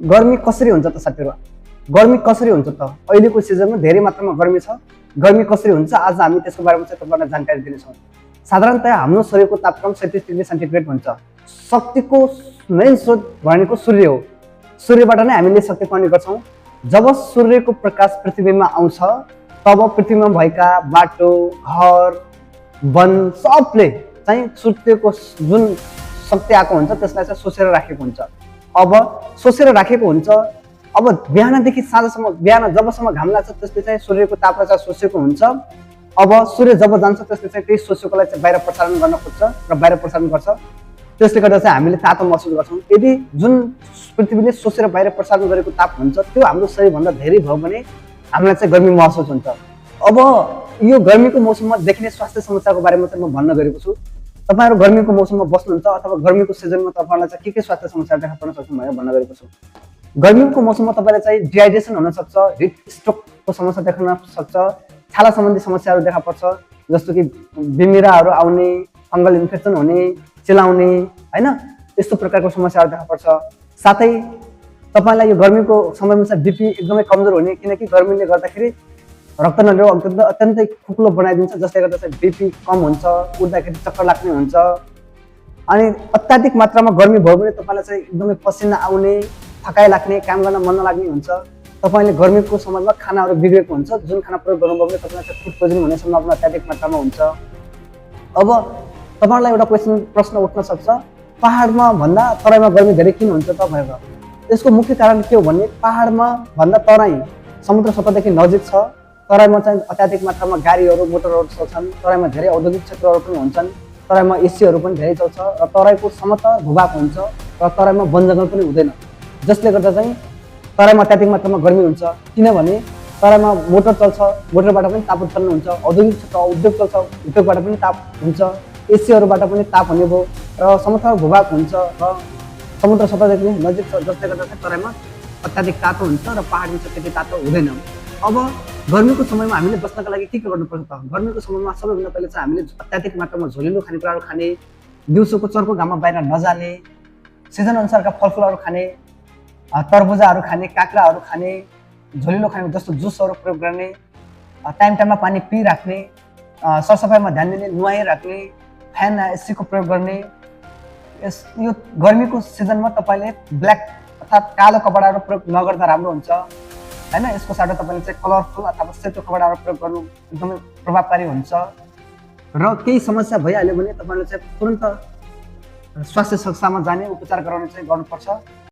गर्मी कसरी हुन्छ त साथीहरु? गर्मी कसरी हुन्छ त? अहिलेको सिजनमा धेरै मात्रामा गर्मी छ। गर्मी कसरी हुन्छ आज हामी त्यसको बारेमा चाहिँ तपाईहरुलाई जानकारी दिनेछौँ। साधारणतया हाम्रो शरीरको तापक्रम 37 डिग्री सेन्टिग्रेड हुन्छ। शक्तिको मेन स्रोत भनेको सूर्य हो। सूर्यबाट नै हामीले शक्ति पाउने गर्छौं। जब सूर्यको प्रकाश पृथ्वीमा आउँछ तब पृथ्वीमा भएका बाटो, घर, वन सबले चाहिँ सूर्यको जुन शक्ति आएको हुन्छ त्यसलाई चाहिँ सोसेर राखेको हुन्छ। अब सोसेर राखेको हुन्छ। अब बिहानदेखि साँझसम्म बिहान जबसम्म घाम लाग्छ त्यसले चाहिँ सूर्यको तापलाई चाहिँ सोसेको हुन्छ। अब सूर्य जब जान्छ त्यसले चाहिँ त्यही सोसेकोलाई चाहिँ बाहिर प्रसारण गर्न खोज्छ र बाहिर प्रसारण गर्छ। त्यसले गर्दा चाहिँ हामीले तातो महसुस गर्छौं। यदि जुन पृथ्वीले सोसेर बाहिर प्रसारण गरेको ताप हुन्छ त्यो हाम्रो शरीरभन्दा धेरै भयो भने हामीलाई चाहिँ गर्मी महसुस हुन्छ। अब यो गर्मीको मौसममा देखिने स्वास्थ्य समस्याको बारेमा चाहिँ म भन्न गएको छु। तपाईहरु गर्मीको मौसममा बस्नुहुन्छ अथवा गर्मीको सिजनमा तपाईहरुलाई चाहिँ के स्वास्थ्य समस्या देखा पर्न सक्छ भनेर भन्न गएको छु। गर्मीको मौसममा तपाईलाई चाहिँ डिहाइड्रेसन हुन सक्छ, हिट स्ट्रोकको समस्या देखा सक्छ, छाला सम्बन्धी समस्याहरू देखा पर्छ जस्तो कि बिमिराहरू आउने, फंगल इन्फेक्सन हुने, चिलाउने हैन यस्तो प्रकारको समस्याहरू देखा पर्छ। साथै तपाईलाई यो गर्मीको समयमा चाहिँ बीपी एकदमै कमजोर हुने किनकि गर्मीले गर्दाखेरि रक्तनलीहरू अत्यन्तै खुकुलो बनाइदिन्छ जसले गर्दा चाहिँ बीपी कम हुन्छ, उठ्दाखेरि चक्कर लाग्ने हुन्छ। अनि अत्याधिक मात्रामा गर्मी भयो भने तपाईलाई चाहिँ एकदमै पसिना आउने, थकाइ लाग्ने, काम गर्न मन नलाग्ने हुन्छ। तपाईले गर्मीको समयमा खानाहरू बिग्रेको हुन्छ, जुन खाना प्रयोग गर्नुभयो भने तपाईलाई चाहिँ फुड पोइजन हुने सम्भावना अत्याधिक मात्रामा हुन्छ। अब तपाईहरुलाई एउटा प्रश्न उठ्न सक्छ, पहाडमा भन्दा तराईमा गर्मी धेरै किन हुन्छ त भनेर। यसको मुख्य कारण के हो भने पहाडमा भन्दा तराई समुद्र सतहदेखि नजिक छ। तराईमा चाहिँ अत्याधिक मात्रामा गाडीहरू, मोटरहरू चल्छन्। तराईमा धेरै औद्योगिक क्षेत्रहरू पनि हुन्छन्। तराईमा एसीहरू पनि धेरै चल्छ र तराईको समतल भूभाग हुन्छ र तराईमा वनजङ्गल पनि हुँदैन जसले गर्दा चाहिँ तराईमा अत्याधिक मात्रामा गर्मी हुन्छ। किनभने तराईमा मोटर चल्छ, मोटरबाट पनि ताप उत्पन्न हुन्छ, औद्योगिक क्षेत्र उद्योग चल्छ, उद्योगबाट पनि ताप हुन्छ, एसीहरूबाट पनि ताप हुने भयो र समतल भूभाग हुन्छ र समुद्र सतहदेखि नजिक छ जसले गर्दा चाहिँ तराईमा अत्याधिक तातो हुन्छ र पहाडमा चाहिँ त्यति तातो हुँदैन। अब गर्मीको समयमा हामीले बस्नका लागि के गर्नुपर्छ त? गर्मीको समयमा सबैभन्दा पहिले चाहिँ हामीले अत्याधिक मात्रामा झोलिलो खानेकुराहरू खाने, दिउँसोको चर्को घाममा बाहिर नजाने, सिजन अनुसारका फलफुलहरू खाने, तरबुजाहरू खाने, काक्राहरू खाने, झोलिलो खाने जस्तो जुसहरू प्रयोग गर्ने, टाइममा पानी पिइराख्ने, सरसफाइमा ध्यान दिने, नुहाइराख्ने, फ्यान एसीको प्रयोग गर्ने। यो गर्मीको सिजनमा तपाईले ब्ल्याक अर्थात् कालो कपडाहरू प्रयोग नगर्दा राम्रो हुन्छ हैन। यसको साटो तपाईले चाहिँ कलरफुल अथवा सेतो कपडाहरू प्रयोग गर्नु एकदमै प्रभावकारी हुन्छ र केही समस्या भइहाल्यो भने तपाईले चाहिँ तुरुन्त स्वास्थ्य संस्थामा जाने उपचार गराउने चाहिँ गर्नुपर्छ।